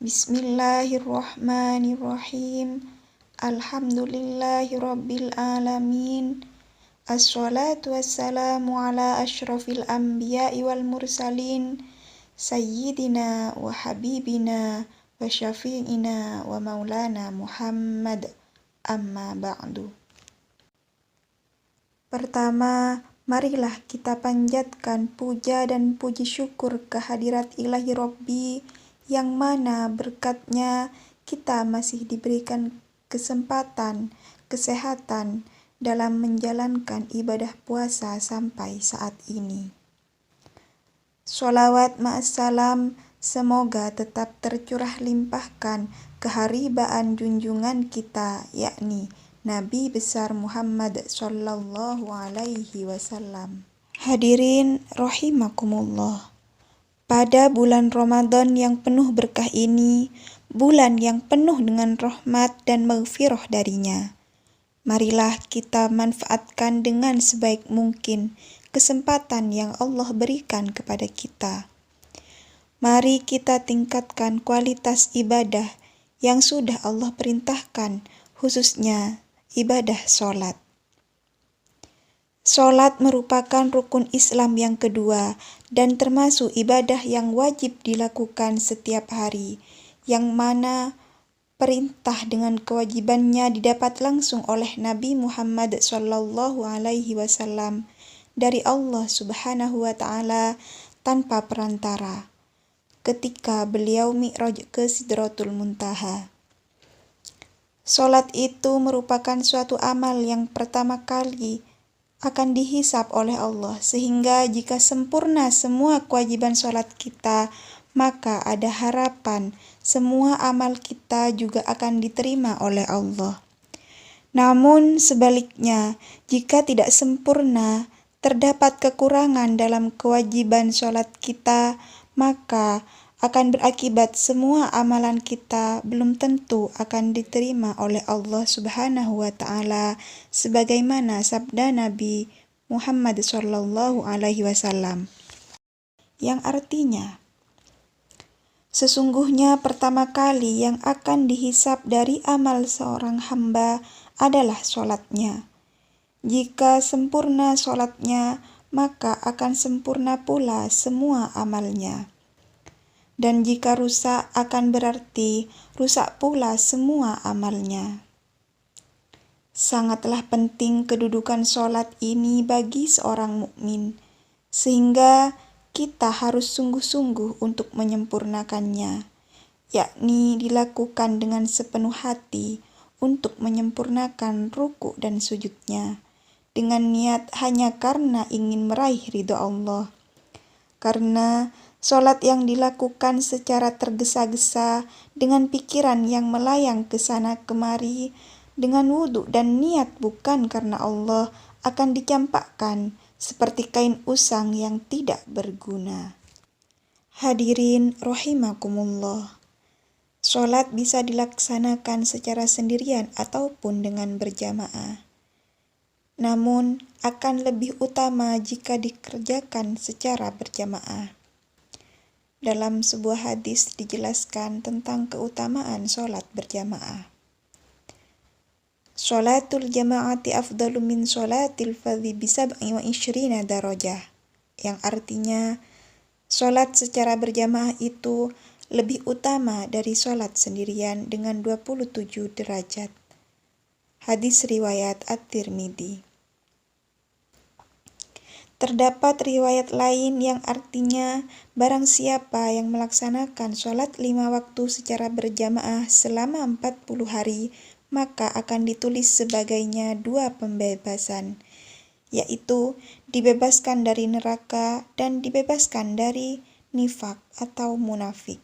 Bismillahirrahmanirrahim. Alhamdulillahirabbil alamin. Assalatu wassalamu ala asyrafil anbiya'i wal mursalin. Sayyidina wa habibina wa syafi'ina wa maulana Muhammad. Amma ba'du. Pertama, marilah kita panjatkan puja dan puji syukur kehadirat Ilahi Rabbi, yang mana berkatnya kita masih diberikan kesempatan, kesehatan dalam menjalankan ibadah puasa sampai saat ini. Sholawat ma'assalam semoga tetap tercurah limpahkan keharibaan junjungan kita, yakni Nabi besar Muhammad Sallallahu Alaihi Wasallam. Hadirin rahimakumullah. Pada bulan Ramadan yang penuh berkah ini, bulan yang penuh dengan rahmat dan maghfirah darinya, marilah kita manfaatkan dengan sebaik mungkin kesempatan yang Allah berikan kepada kita. Mari kita tingkatkan kualitas ibadah yang sudah Allah perintahkan, khususnya ibadah sholat. Sholat merupakan rukun Islam yang kedua dan termasuk ibadah yang wajib dilakukan setiap hari, yang mana perintah dengan kewajibannya didapat langsung oleh Nabi Muhammad Sallallahu Alaihi Wasallam dari Allah Subhanahu wa Ta'ala tanpa perantara, ketika beliau mi'raj ke Sidratul Muntaha. Sholat itu merupakan suatu amal yang pertama kali akan dihisab oleh Allah, sehingga jika sempurna semua kewajiban sholat kita, maka ada harapan semua amal kita juga akan diterima oleh Allah. Namun sebaliknya, jika tidak sempurna, terdapat kekurangan dalam kewajiban sholat kita, maka akan berakibat semua amalan kita belum tentu akan diterima oleh Allah Subhanahu wa Ta'ala, sebagaimana sabda Nabi Muhammad Sallallahu Alaihi Wasallam, yang artinya, sesungguhnya pertama kali yang akan dihisab dari amal seorang hamba adalah sholatnya. Jika sempurna sholatnya, maka akan sempurna pula semua amalnya. Dan jika rusak, akan berarti rusak pula semua amalnya. Sangatlah penting kedudukan sholat ini bagi seorang mukmin, sehingga kita harus sungguh-sungguh untuk menyempurnakannya, yakni dilakukan dengan sepenuh hati untuk menyempurnakan ruku dan sujudnya, dengan niat hanya karena ingin meraih ridho Allah. Karena sholat yang dilakukan secara tergesa-gesa dengan pikiran yang melayang ke sana kemari, dengan wudhu dan niat bukan karena Allah, akan dicampakkan seperti kain usang yang tidak berguna. Hadirin rahimakumullah. Sholat bisa dilaksanakan secara sendirian ataupun dengan berjamaah. Namun akan lebih utama jika dikerjakan secara berjamaah. Dalam sebuah hadis dijelaskan tentang keutamaan sholat berjamaah. Sholatul jama'ati afdalu min sholatil fadhi bisab'i wa isyrina darajah, yang artinya sholat secara berjamaah itu lebih utama dari sholat sendirian dengan 27 derajat. Hadis riwayat At-Tirmidzi. Terdapat riwayat lain yang artinya barang siapa yang melaksanakan sholat 5 waktu secara berjamaah selama 40 hari, maka akan ditulis sebagainya 2 pembebasan, yaitu dibebaskan dari neraka dan dibebaskan dari nifak atau munafik.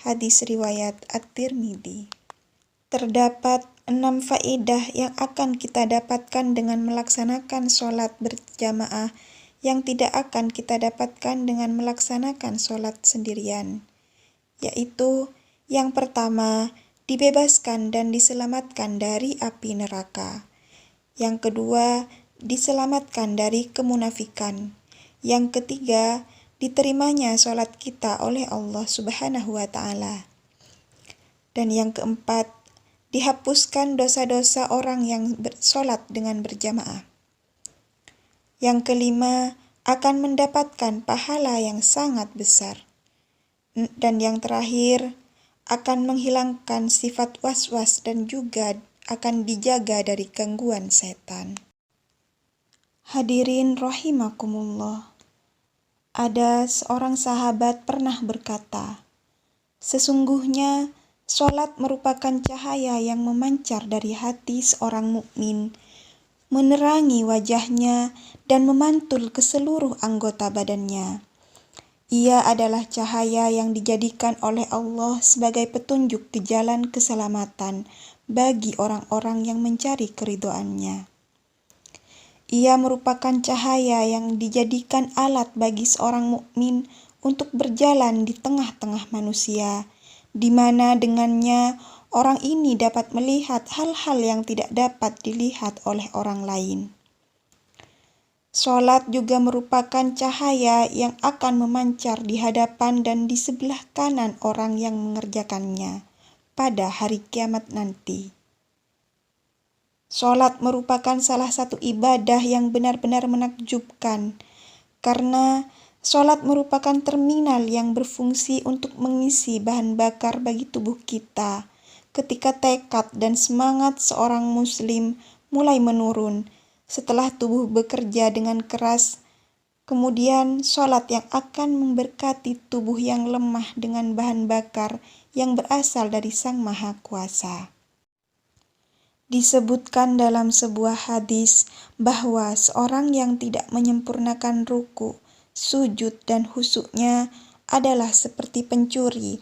Hadis riwayat At-Tirmidzi. Terdapat 6 faedah yang akan kita dapatkan dengan melaksanakan sholat berjamaah yang tidak akan kita dapatkan dengan melaksanakan sholat sendirian, yaitu yang pertama, dibebaskan dan diselamatkan dari api neraka. Yang kedua, diselamatkan dari kemunafikan. Yang ketiga, diterimanya sholat kita oleh Allah Subhanahu wa Ta'ala. Dan yang keempat, dihapuskan dosa-dosa orang yang sholat dengan berjamaah. Yang kelima, akan mendapatkan pahala yang sangat besar. Dan yang terakhir, akan menghilangkan sifat was-was dan juga akan dijaga dari gangguan setan. Hadirin rahimakumullah. Ada seorang sahabat pernah berkata, sesungguhnya sholat merupakan cahaya yang memancar dari hati seorang mukmin, menerangi wajahnya dan memantul ke seluruh anggota badannya. Ia adalah cahaya yang dijadikan oleh Allah sebagai petunjuk ke jalan keselamatan bagi orang-orang yang mencari keridhoannya. Ia merupakan cahaya yang dijadikan alat bagi seorang mukmin untuk berjalan di tengah-tengah manusia, di mana dengannya orang ini dapat melihat hal-hal yang tidak dapat dilihat oleh orang lain. Sholat juga merupakan cahaya yang akan memancar di hadapan dan di sebelah kanan orang yang mengerjakannya pada hari kiamat nanti. Sholat merupakan salah satu ibadah yang benar-benar menakjubkan, karena sholat merupakan terminal yang berfungsi untuk mengisi bahan bakar bagi tubuh kita ketika tekad dan semangat seorang muslim mulai menurun setelah tubuh bekerja dengan keras. Kemudian sholat yang akan memberkati tubuh yang lemah dengan bahan bakar yang berasal dari Sang Maha Kuasa. Disebutkan dalam sebuah hadis bahwa seorang yang tidak menyempurnakan ruku, sujud, dan khusyuknya adalah seperti pencuri,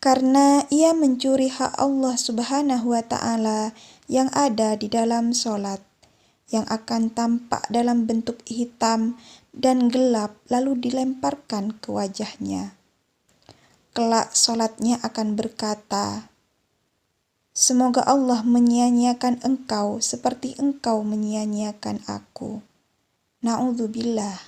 karena ia mencuri hak Allah Subhanahu wa Ta'ala yang ada di dalam sholat, yang akan tampak dalam bentuk hitam dan gelap lalu dilemparkan ke wajahnya. Kelak sholatnya akan berkata, semoga Allah menyia-nyiakan engkau seperti engkau menyia-nyiakan aku. Na'udzubillah.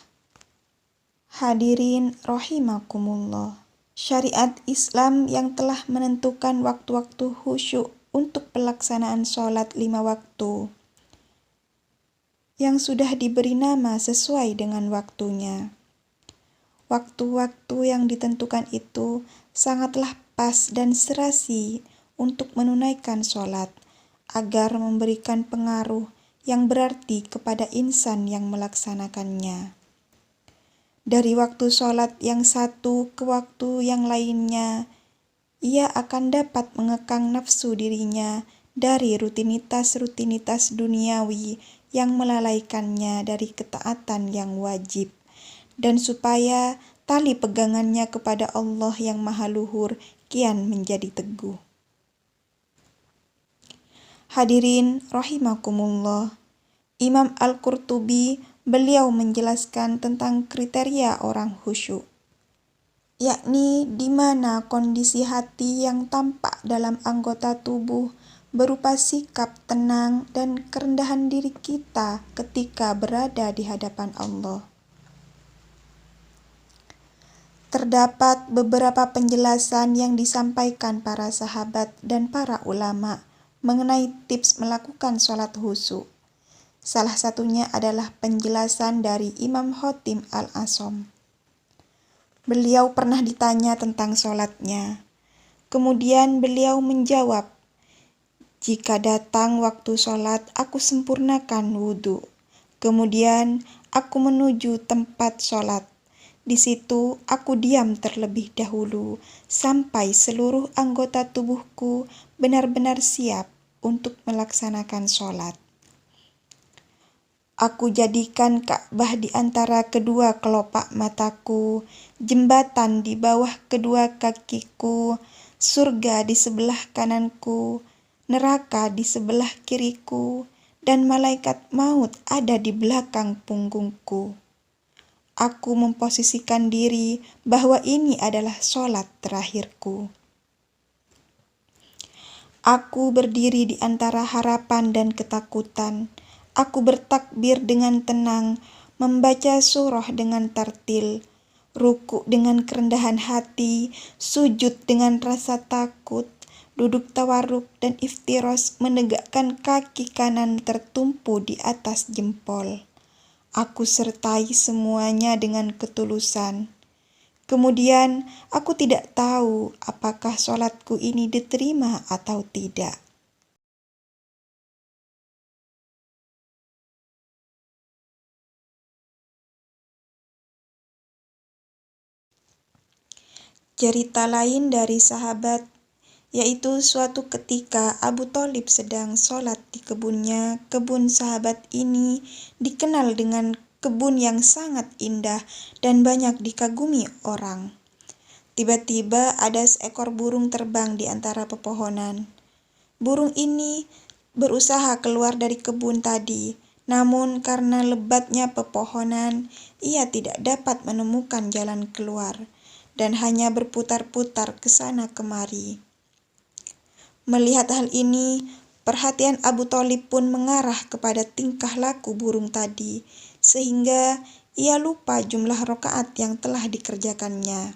Hadirin rahimakumullah. Syariat Islam yang telah menentukan waktu-waktu khusyuk untuk pelaksanaan sholat 5 waktu, yang sudah diberi nama sesuai dengan waktunya. Waktu-waktu yang ditentukan itu sangatlah pas dan serasi untuk menunaikan sholat, agar memberikan pengaruh yang berarti kepada insan yang melaksanakannya. Dari waktu sholat yang satu ke waktu yang lainnya, ia akan dapat mengekang nafsu dirinya dari rutinitas-rutinitas duniawi yang melalaikannya dari ketaatan yang wajib, dan supaya tali pegangannya kepada Allah yang Maha Luhur kian menjadi teguh. Hadirin rahimakumullah. Imam Al-Qurtubi, beliau menjelaskan tentang kriteria orang khusyuk, yakni di mana kondisi hati yang tampak dalam anggota tubuh berupa sikap tenang dan kerendahan diri kita ketika berada di hadapan Allah. Terdapat beberapa penjelasan yang disampaikan para sahabat dan para ulama mengenai tips melakukan sholat khusyuk. Salah satunya adalah penjelasan dari Imam Khatim Al-Asom. Beliau pernah ditanya tentang sholatnya. Kemudian beliau menjawab, jika datang waktu sholat, aku sempurnakan wudhu. Kemudian aku menuju tempat sholat. Di situ aku diam terlebih dahulu sampai seluruh anggota tubuhku benar-benar siap untuk melaksanakan sholat. Aku jadikan Ka'bah di antara kedua kelopak mataku, jembatan di bawah kedua kakiku, surga di sebelah kananku, neraka di sebelah kiriku, dan malaikat maut ada di belakang punggungku. Aku memposisikan diri bahwa ini adalah sholat terakhirku. Aku berdiri di antara harapan dan ketakutan. Aku bertakbir dengan tenang, membaca surah dengan tartil, ruku dengan kerendahan hati, sujud dengan rasa takut, duduk tawarruk dan iftiros menegakkan kaki kanan tertumpu di atas jempol. Aku sertai semuanya dengan ketulusan. Kemudian aku tidak tahu apakah sholatku ini diterima atau tidak. Cerita lain dari sahabat, yaitu suatu ketika Abu Thalib sedang sholat di kebunnya. Kebun sahabat ini dikenal dengan kebun yang sangat indah dan banyak dikagumi orang. Tiba-tiba ada seekor burung terbang di antara pepohonan. Burung ini berusaha keluar dari kebun tadi, namun karena lebatnya pepohonan, ia tidak dapat menemukan jalan keluar dan hanya berputar-putar ke sana kemari. Melihat hal ini, perhatian Abu Thalib pun mengarah kepada tingkah laku burung tadi, sehingga ia lupa jumlah rakaat yang telah dikerjakannya.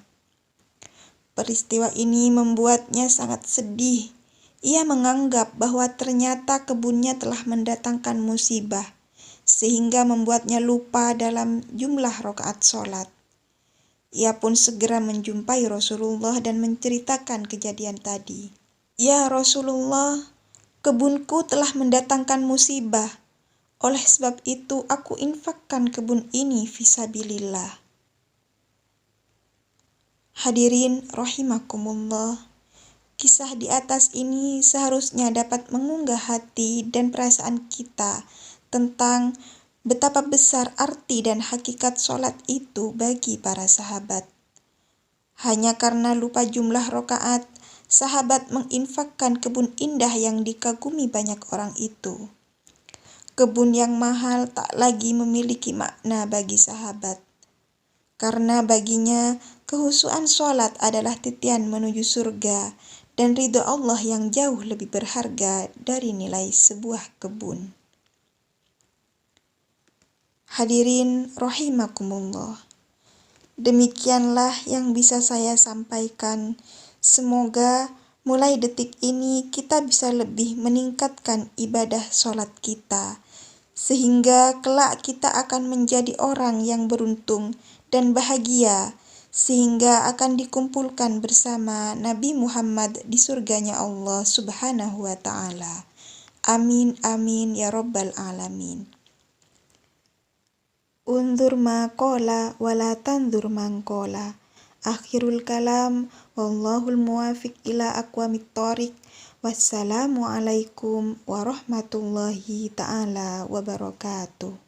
Peristiwa ini membuatnya sangat sedih. Ia menganggap bahwa ternyata kebunnya telah mendatangkan musibah, sehingga membuatnya lupa dalam jumlah rakaat sholat. Ia pun segera menjumpai Rasulullah dan menceritakan kejadian tadi. "Ya Rasulullah, kebunku telah mendatangkan musibah. Oleh sebab itu aku infakkan kebun ini fisabilillah." Hadirin rahimakumullah, kisah di atas ini seharusnya dapat mengunggah hati dan perasaan kita tentang betapa besar arti dan hakikat sholat itu bagi para sahabat. Hanya karena lupa jumlah rakaat, sahabat menginfakkan kebun indah yang dikagumi banyak orang itu. Kebun yang mahal tak lagi memiliki makna bagi sahabat, karena baginya kehusuan sholat adalah titian menuju surga dan ridho Allah yang jauh lebih berharga dari nilai sebuah kebun. Hadirin rahimakumullah, demikianlah yang bisa saya sampaikan. Semoga mulai detik ini kita bisa lebih meningkatkan ibadah sholat kita, sehingga kelak kita akan menjadi orang yang beruntung dan bahagia, sehingga akan dikumpulkan bersama Nabi Muhammad di surganya Allah Subhanahu wa Ta'ala. Amin amin ya Rabbal Alamin. Unzur ma qala wala tanzur man qala. Akhirul kalam, wallahul muwafiq ila aqwamit thoriq. Wassalamu alaikum warahmatullahi ta'ala wabarakatuh.